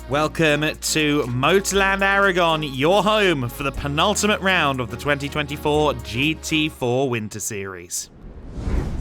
Welcome to Motorland Aragón, your home for the penultimate round of the 2024 GT4 Winter Series.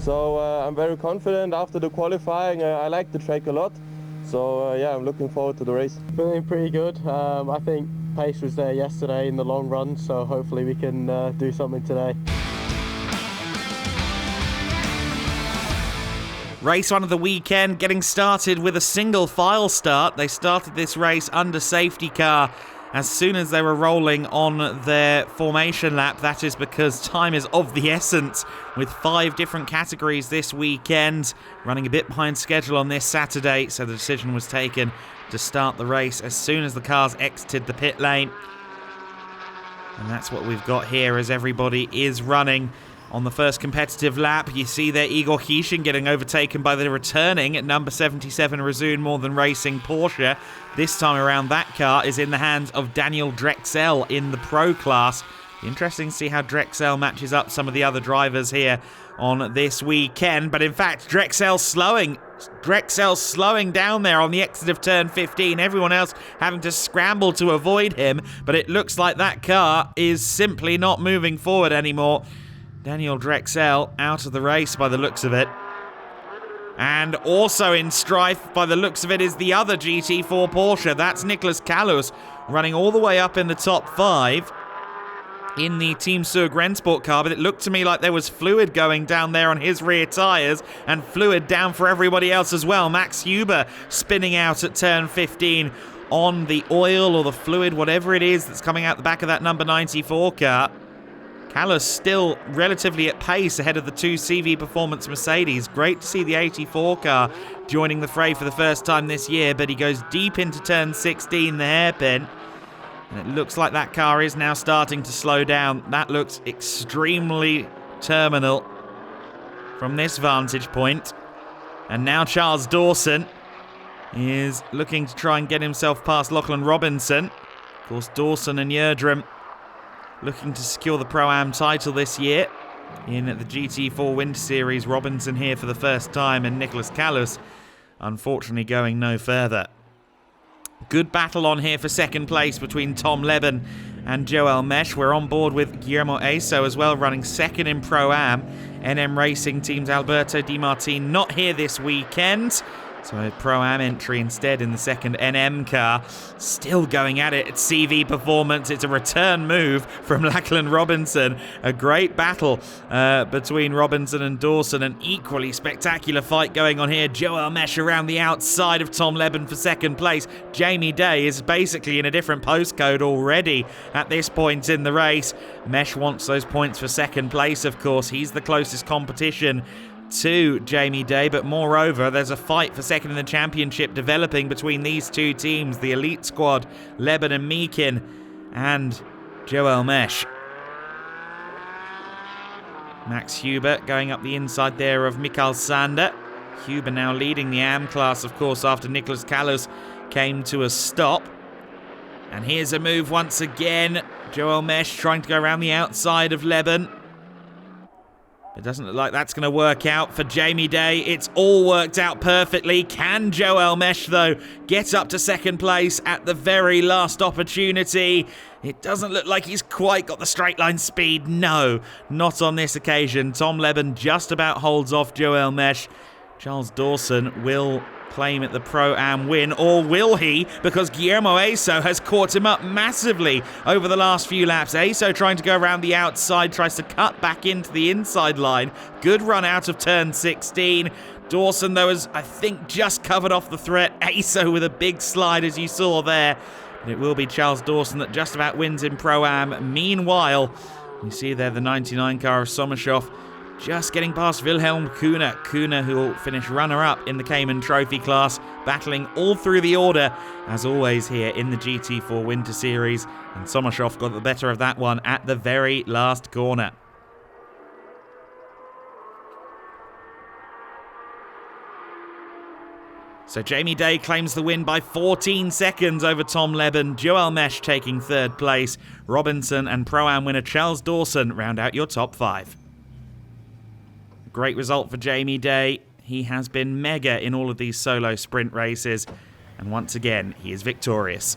So I'm very confident after the qualifying. I like the track a lot. So yeah, I'm looking forward to the race. Feeling pretty good. I think pace was there yesterday in the long run, so hopefully we can do something today. Race one of the weekend getting started with a single file start. They started this race under safety car as soon as they were rolling on their formation lap. That is because time is of the essence with 5 different categories this weekend. Running a bit behind schedule on this Saturday, so the decision was taken to start the race as soon as the cars exited the pit lane. And that's what we've got here as everybody is running on the first competitive lap. You see there Igor Hishin getting overtaken by the returning at number 77 Resoon More Than Racing Porsche. This time around, that car is in the hands of Daniel Drexel in the Pro class. Interesting to see how Drexel matches up some of the other drivers here on this weekend. But in fact, Drexel's slowing down there on the exit of turn 15. Everyone else having to scramble to avoid him. But it looks like that car is simply not moving forward anymore. Daniel Drexel out of the race by the looks of it. And also in strife by the looks of it is the other GT4 Porsche. That's Nicholas Kalus running all the way up in the top 5 in the Team Sug Rennsport car. But it looked to me like there was fluid going down there on his rear tyres and fluid down for everybody else as well. Max Huber spinning out at turn 15 on the oil or the fluid, whatever it is that's coming out the back of that number 94 car. Kalus still relatively at pace ahead of the 2 CV Performance Mercedes. Great to see the 84 car joining the fray for the first time this year, but he goes deep into turn 16, the hairpin. And it looks like that car is now starting to slow down. That looks extremely terminal from this vantage point. And now Charles Dawson is looking to try and get himself past Lachlan Robinson. Of course, Dawson and Yerdrum looking to secure the Pro-Am title this year in the GT4 Winter Series. Robinson here for the first time, and Nicholas Kalus unfortunately going no further. Good battle on here for second place between Tom Leben and Joel Mesh. We're on board with Guillermo Aso as well, running second in Pro-Am. NM Racing Team's Alberto Di Martin not here this weekend. So a Pro-Am entry instead in the second NM car. Still going at it at CV Performance. It's a return move from Lachlan Robinson. A great battle between Robinson and Dawson. An equally spectacular fight going on here. Joel Mesh around the outside of Tom Leben for second place. Jamie Day is basically in a different postcode already at this point in the race. Mesh wants those points for second place, of course. He's the closest competition to Jamie Day, but moreover, there's a fight for second in the championship developing between these two teams, the elite squad, Leben and Meakin, and Joel Mesh. Max Huber going up the inside there of Mikael Sander. Huber now leading the AM class, of course, after Nicholas Kalus came to a stop. And here's a move once again. Joel Mesh trying to go around the outside of Leben. It doesn't look like that's going to work out for Jamie Day. It's all worked out perfectly. Can Joel Mesh, though, get up to second place at the very last opportunity? It doesn't look like he's quite got the straight line speed. No, not on this occasion. Tom Leben just about holds off Joel Mesh. Charles Dawson will claim it the Pro-Am win, or will he? Because Guillermo Aso has caught him up massively over the last few laps. Aso trying to go around the outside, tries to cut back into the inside line. Good run out of turn 16. Dawson, though, has, I think, just covered off the threat. Aso with a big slide, as you saw there. And it will be Charles Dawson that just about wins in Pro-Am. Meanwhile, you see there the 99 car of Sommershoff just getting past Wilhelm Kuhne. Kuhne, who will finish runner-up in the Cayman Trophy class, battling all through the order, as always here in the GT4 Winter Series. And Sommershoff got the better of that one at the very last corner. So Jamie Day claims the win by 14 seconds over Tom Leben. Joel Mesh taking third place. Robinson and Pro-Am winner Charles Dawson round out your top 5. Great result for Jamie Day. He has been mega in all of these solo sprint races. And once again, he is victorious.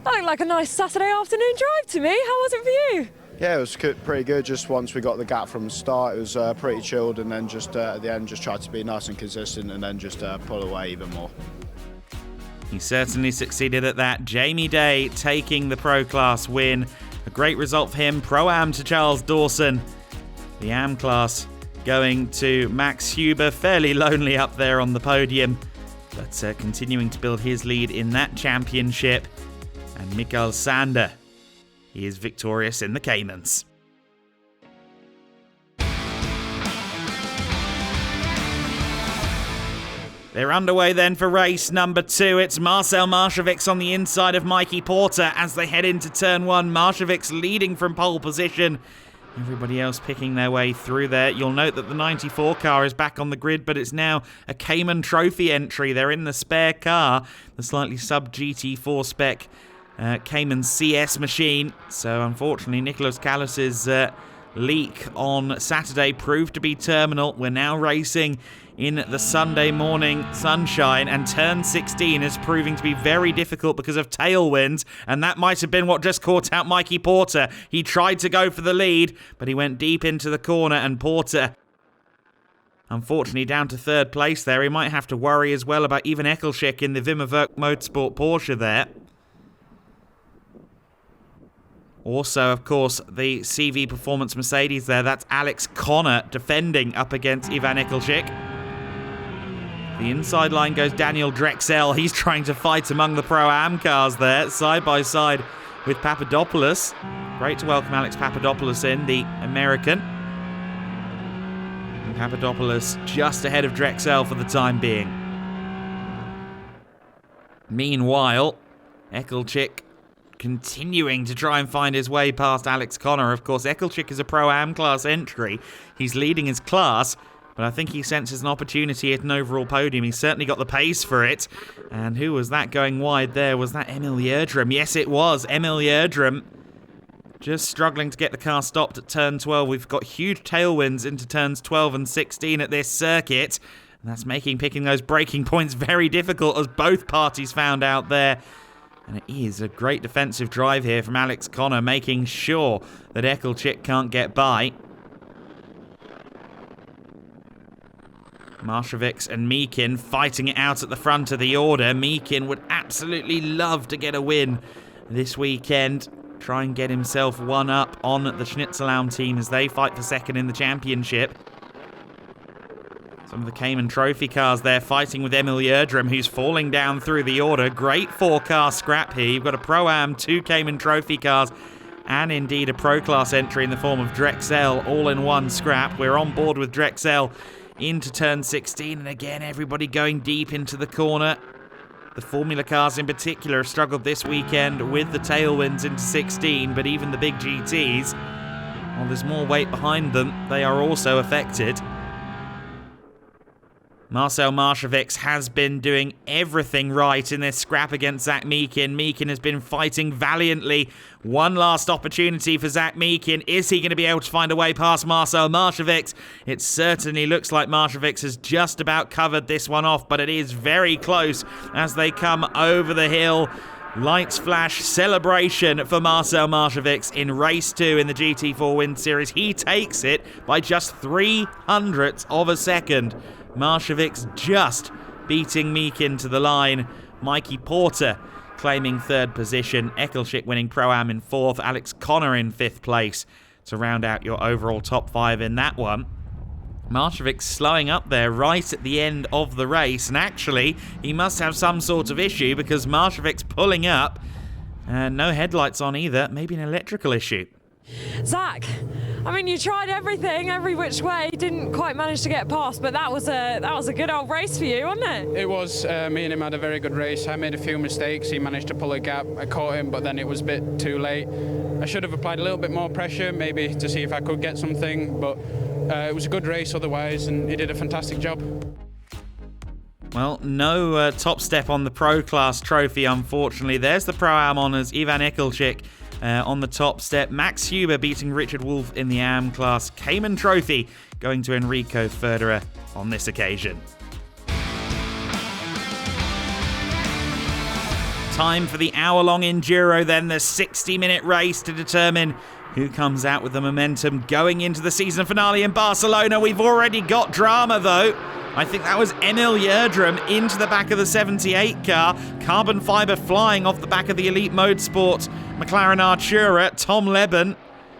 That looked like a nice Saturday afternoon drive to me. How was it for you? Yeah, it was pretty good. Just once we got the gap from the start, it was pretty chilled, and then just at the end, just tried to be nice and consistent, and then just pull away even more. He certainly succeeded at that. Jamie Day taking the Pro Class win. A great result for him. Pro-Am to Charles Dawson. The Am Class going to Max Huber. Fairly lonely up there on the podium, but continuing to build his lead in that championship. And Mikael Sander, he is victorious in the Caymans. They're underway then for race number 2. It's Marcel Marcevics on the inside of Mikey Porter as they head into turn 1. Marcevics leading from pole position. Everybody else picking their way through there. You'll note that the 94 car is back on the grid, but it's now a Cayman Trophy entry. They're in the spare car, the slightly sub GT4 spec Cayman CS machine. So unfortunately, Nicholas Callas's leak on Saturday proved to be terminal. We're now racing in the Sunday morning sunshine, and turn 16 is proving to be very difficult because of tailwinds, and that might have been what just caught out Mikey Porter. He tried to go for the lead, but he went deep into the corner, and Porter, unfortunately, down to 3rd place there. He might have to worry as well about Ivan Ekelschik in the Wimmerwerk Motorsport Porsche there. Also, of course, the CV Performance Mercedes there. That's Alex Connor defending up against Ivan Ekelschik. The inside line goes Daniel Drexel. He's trying to fight among the Pro-Am cars there, side by side with Papadopoulos. Great to welcome Alex Papadopoulos in, the American. And Papadopoulos just ahead of Drexel for the time being. Meanwhile, Ekelschik continuing to try and find his way past Alex Connor. Of course, Ekelschik is a Pro-Am class entry. He's leading his class, but I think he senses an opportunity at an overall podium. He's certainly got the pace for it. And who was that going wide there? Was that Emil Yerdrum? Yes, it was. Emil Yerdrum just struggling to get the car stopped at turn 12. We've got huge tailwinds into turns 12 and 16 at this circuit. And that's making picking those braking points very difficult, as both parties found out there. And it is a great defensive drive here from Alex Connor, making sure that Ekelschik can't get by. Marcevics and Meekin fighting it out at the front of the order. Meekin would absolutely love to get a win this weekend. Try and get himself one up on the Schnitzelbaum team as they fight for second in the championship. Some of the Cayman Trophy cars there fighting with Emil Yerdrum, who's falling down through the order. Great 4-car scrap here. You've got a Pro-Am, 2 Cayman Trophy cars, and indeed a Pro Class entry in the form of Drexel, all in one scrap. We're on board with Drexel into turn 16, and again, everybody going deep into the corner. The Formula cars in particular have struggled this weekend with the tailwinds into 16, but even the big GTs, while there's more weight behind them, they are also affected. Marcel Marcevics has been doing everything right in this scrap against Zach Meekin. Meekin has been fighting valiantly. One last opportunity for Zach Meekin. Is he going to be able to find a way past Marcel Marcevics? It certainly looks like Marcevics has just about covered this one off, but it is very close as they come over the hill. Lights flash, celebration for Marcel Marcevics in race 2 in the GT4 Winter Series. He takes it by just 0.03 of a second. Marcevics just beating Meekin to the line. Mikey Porter claiming 3rd position. Ekelschik winning Pro-Am in 4th. Alex Connor in 5th place to round out your overall top 5 in that one. Marcevics slowing up there right at the end of the race. And actually, he must have some sort of issue because Marcevics pulling up. And no headlights on either. Maybe an electrical issue. Zach, I mean, you tried everything, every which way, didn't quite manage to get past, but that was a good old race for you, wasn't it? It was. Me and him had a very good race. I made a few mistakes. He managed to pull a gap. I caught him, but then it was a bit too late. I should have applied a little bit more pressure, maybe to see if I could get something, but it was a good race otherwise, and he did a fantastic job. Well, no top step on the Pro Class trophy, unfortunately. There's the Pro-Am honours. Ivan Ekelschik on the top step. Max Huber beating Richard Wolff in the Am class. Cayman Trophy going to Enrico Ferderer on this occasion. Time for the hour-long enduro then, the 60-minute race to determine who comes out with the momentum going into the season finale in Barcelona. We've already got drama though. I think that was Emil Yerdrum into the back of the 78 car. Carbon fibre flying off the back of the Elite Motorsport McLaren Artura. Tom Leben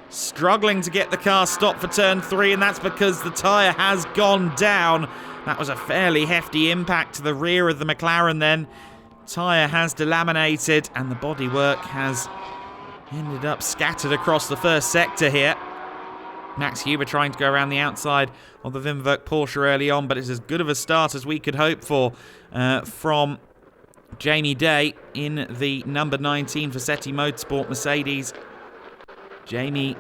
struggling to get the car stopped for turn 3, and that's because the tyre has gone down. That was a fairly hefty impact to the rear of the McLaren then. Tyre has delaminated and the bodywork has ended up scattered across the first sector here. Max Huber trying to go around the outside of the Wimmerwerk Porsche early on, but it's as good of a start as we could hope for from Jamie Day in the number 19 Vassetti Motorsport Mercedes. Jamie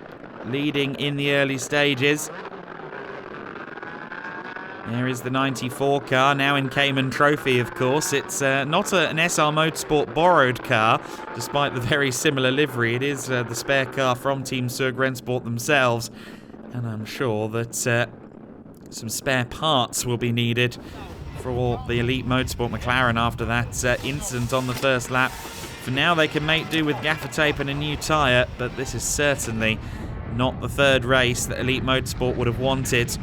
leading in the early stages. There is the 94 car, now in Cayman Trophy, of course. It's not an SR Motorsport borrowed car, despite the very similar livery. It is the spare car from Team Surg Rennsport themselves. And I'm sure that some spare parts will be needed for the Elite Motorsport McLaren after that incident on the first lap. For now, they can make do with gaffer tape and a new tyre, but this is certainly not the third race that Elite Motorsport would have wanted.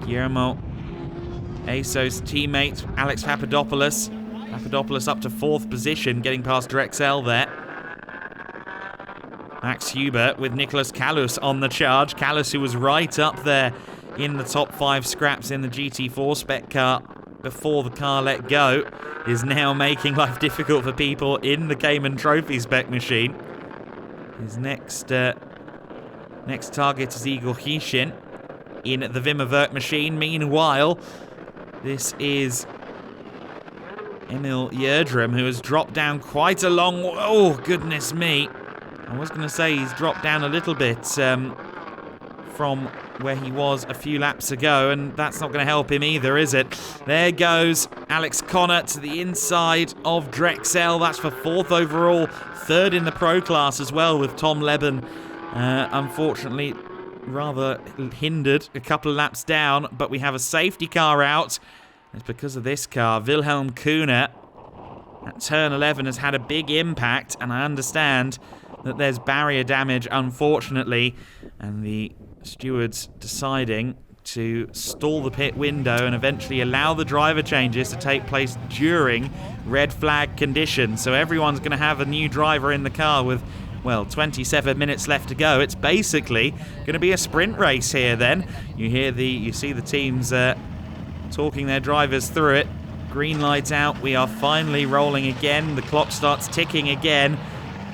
Guillermo Aso's teammate, Alex Papadopoulos. Papadopoulos up to 4th position, getting past Drexel there. Max Huber with Nicholas Kallus on the charge. Kallus, who was right up there in the top 5 scraps in the GT4 spec car before the car let go, is now making life difficult for people in the Cayman Trophy spec machine. His next target is Igor Hishin in the Wimmerwerk machine. Meanwhile, this is Emil Yerdrum, who has dropped down quite a long... Oh, goodness me. I was going to say he's dropped down a little bit from where he was a few laps ago, and that's not going to help him either, is it? There goes Alex Connor to the inside of Drexel. That's for 4th overall, 3rd in the Pro class as well, with Tom Leben unfortunately rather hindered a couple of laps down, but we have a safety car out. It's because of this car. Wilhelm Kuhner at turn 11 has had a big impact, and I understand that there's barrier damage, unfortunately, and the stewards deciding to stall the pit window and eventually allow the driver changes to take place during red flag conditions. So everyone's going to have a new driver in the car with, well, 27 minutes left to go. It's basically going to be a sprint race here then. You see the teams talking their drivers through it. Green lights out. We are finally rolling again. The clock starts ticking again.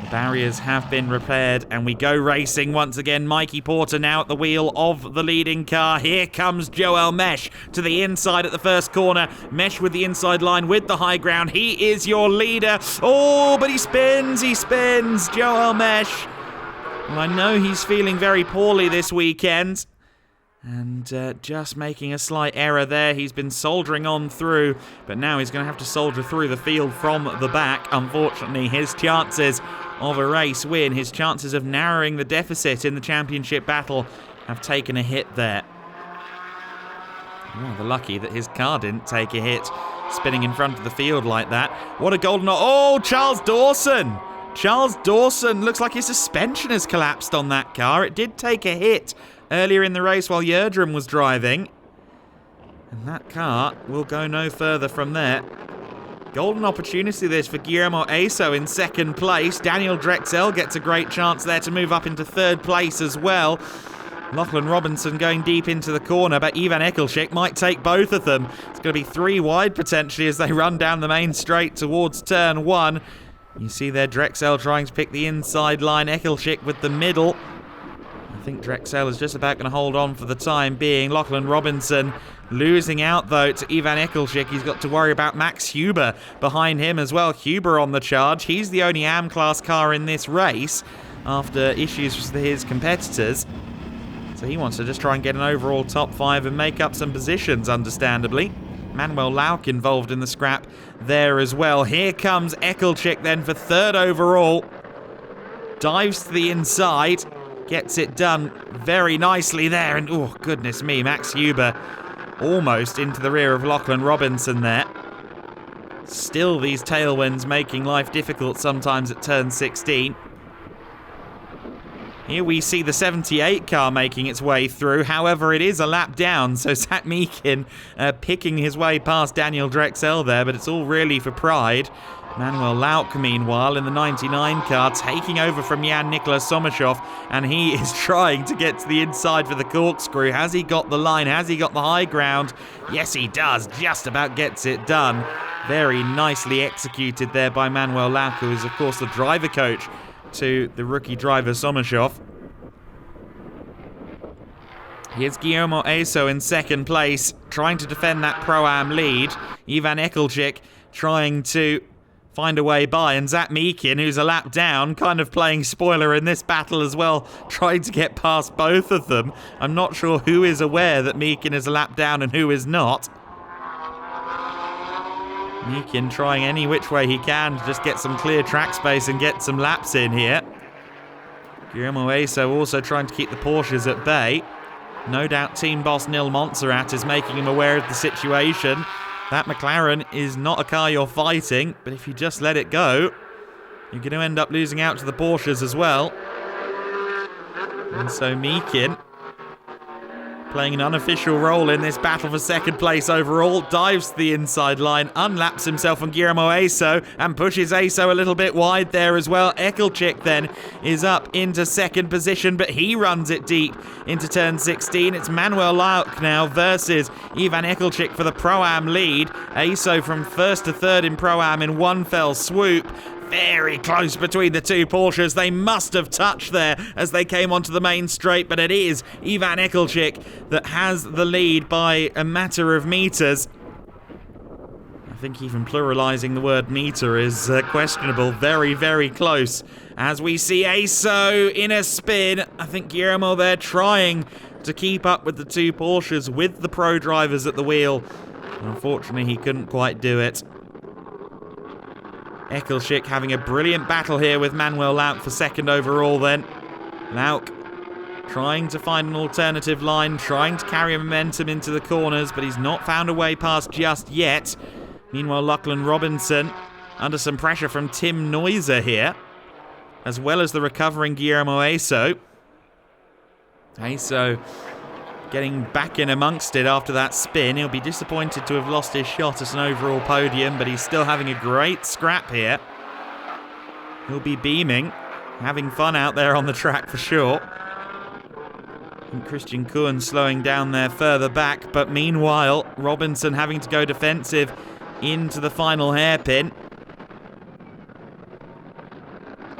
The barriers have been repaired and we go racing once again. Mikey Porter now at the wheel of the leading car. Here comes Joel Mesh to the inside at the first corner. Mesh with the inside line with the high ground. He is your leader. Oh, but he spins. Joel Mesh. Well, I know he's feeling very poorly this weekend. And just making a slight error there. He's been soldiering on through, but now he's going to have to soldier through the field from the back. Unfortunately, his chances of a race win, his chances of narrowing the deficit in the championship battle have taken a hit there. Rather lucky that his car didn't take a hit, spinning in front of the field like that. What a golden... Oh, Charles Dawson! Charles Dawson, looks like his suspension has collapsed on that car. It did take a hit earlier in the race while Yerdrum was driving. And that car will go no further from there. Golden opportunity this for Guillermo Aso in 2nd place. Daniel Drexel gets a great chance there to move up into 3rd place as well. Lachlan Robinson going deep into the corner, but Ivan Ekelschik might take both of them. It's going to be 3 wide potentially as they run down the main straight towards turn 1. You see there Drexel trying to pick the inside line, Ekelschik with the middle. I think Drexel is just about going to hold on for the time being. Lachlan Robinson losing out, though, to Ivan Ekelschik. He's got to worry about Max Huber behind him as well. Huber on the charge. He's the only AM-class car in this race after issues with his competitors. So he wants to just try and get an overall top 5 and make up some positions, understandably. Manuel Lauk involved in the scrap there as well. Here comes Ekelschik then for 3rd overall. Dives to the inside. Gets it done very nicely there. And, oh, goodness me, Max Huber almost into the rear of Lachlan Robinson there. Still these tailwinds making life difficult sometimes at turn 16. Here we see the 78 car making its way through. However, it is a lap down, so Zach Meakin picking his way past Daniel Drexel there, but it's all really for pride. Manuel Lauk, meanwhile, in the 99 car, taking over from Jan-Nicolas Sommerschov, and he is trying to get to the inside for the corkscrew. Has he got the line? Has he got the high ground? Yes, he does. Just about gets it done. Very nicely executed there by Manuel Lauk, who is, of course, the driver coach to the rookie driver Sommerschov. Here's Guillermo Eso in second place, trying to defend that Pro-Am lead. Ivan Ekelchik trying to find a way by, and Zach Meakin, who's a lap down, kind of playing spoiler in this battle as well, trying to get past both of them. I'm not sure who is aware that Meakin is a lap down and who is not. Meakin trying any which way he can to just get some clear track space and get some laps in here. Guillermo Eso also trying to keep the Porsches at bay. No doubt team boss Nil Montserrat is making him aware of the situation. That McLaren is not a car you're fighting, but if you just let it go, you're going to end up losing out to the Porsches as well. And so Meakin, playing an unofficial role in this battle for second place overall, dives to the inside line, unlaps himself on Guillermo Eso, and pushes Eso a little bit wide there as well. Ekelchik then is up into second position, but he runs it deep into turn 16. It's Manuel Lauk now versus Ivan Ekelchik for the Pro-Am lead. Eso from first to third in Pro-Am in one fell swoop. Very close between the two Porsches. They must have touched there as they came onto the main straight, but it is Ivan Ekelchik that has the lead by a matter of meters. I think even pluralizing the word meter is questionable. Very, very close. As we see Eso in a spin. I think Guillermo there trying to keep up with the two Porsches with the pro drivers at the wheel. Unfortunately, he couldn't quite do it. Ekelchik having a brilliant battle here with Manuel Lauk for second overall then. Lauk trying to find an alternative line, trying to carry momentum into the corners, but he's not found a way past just yet. Meanwhile, Lachlan Robinson under some pressure from Tim Neuser here, as well as the recovering Guillermo Eso. Eso getting back in amongst it after that spin. He'll be disappointed to have lost his shot at an overall podium, but he's still having a great scrap here. He'll be beaming, having fun out there on the track for sure. And Christian Kuhn slowing down there further back, but meanwhile, Robinson having to go defensive into the final hairpin.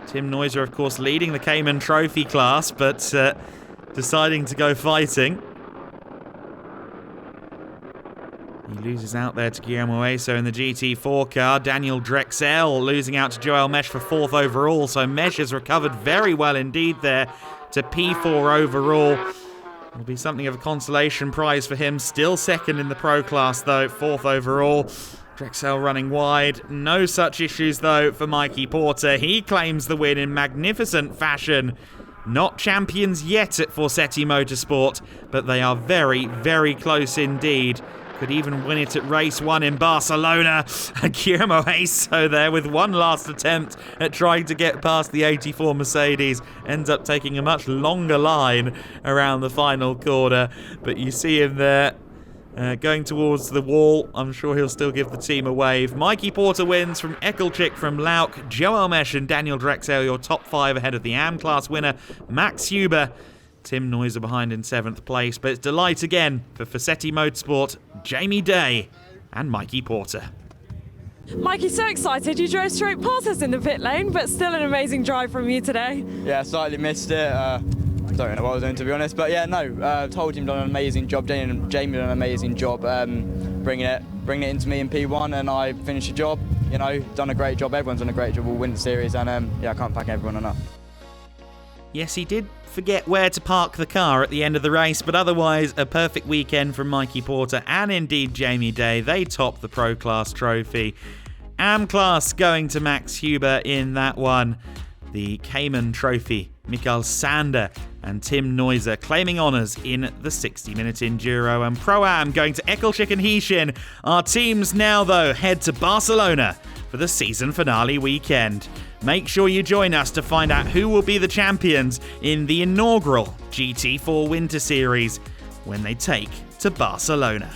Tim Neuser, of course, leading the Cayman Trophy class, but deciding to go fighting. He loses out there to Guillermo Eso in the GT4 car. Daniel Drexel losing out to Joel Mesh for fourth overall. So Mesh has recovered very well indeed there to P4 overall. Will be something of a consolation prize for him. Still second in the pro class though, fourth overall. Drexel running wide. No such issues though for Mikey Porter. He claims the win in magnificent fashion. Not champions yet at Forsetti Motorsport, but they are very, very close indeed. Could even win it at race 1 in Barcelona. Guillermo Eso there with one last attempt at trying to get past the 84 Mercedes. Ends up taking a much longer line around the final corner. But you see him there going towards the wall. I'm sure he'll still give the team a wave. Mikey Porter wins from Ekelchik, from Lauk, Joel Mesh and Daniel Drexel, your top 5 ahead of the AM class winner, Max Huber. Tim Neuser behind in 7th place, but it's delight again for Forsetti Motorsport, Jamie Day and Mikey Porter. Mikey, so excited. You drove straight past us in the pit lane, but still an amazing drive from you today. Yeah, slightly missed it. Don't know what I was doing, to be honest, but yeah, no, told him done an amazing job. Jamie done an amazing job bringing it into me in P1, and I finished the job. You know, done a great job. Everyone's done a great job all Winter Series, and yeah, I can't thank everyone enough. Yes, he did forget where to park the car at the end of the race, but otherwise a perfect weekend from Mikey Porter and indeed Jamie Day. They topped the Pro Class trophy. AM Class going to Max Huber in that one. The Cayman Trophy, Mikael Sander and Tim Neuser claiming honours in the 60-minute Enduro. And Pro-Am going to Eccleshire and Heshin. Our teams now, though, head to Barcelona for the season finale weekend. Make sure you join us to find out who will be the champions in the inaugural GT4 Winter Series when they take to Barcelona.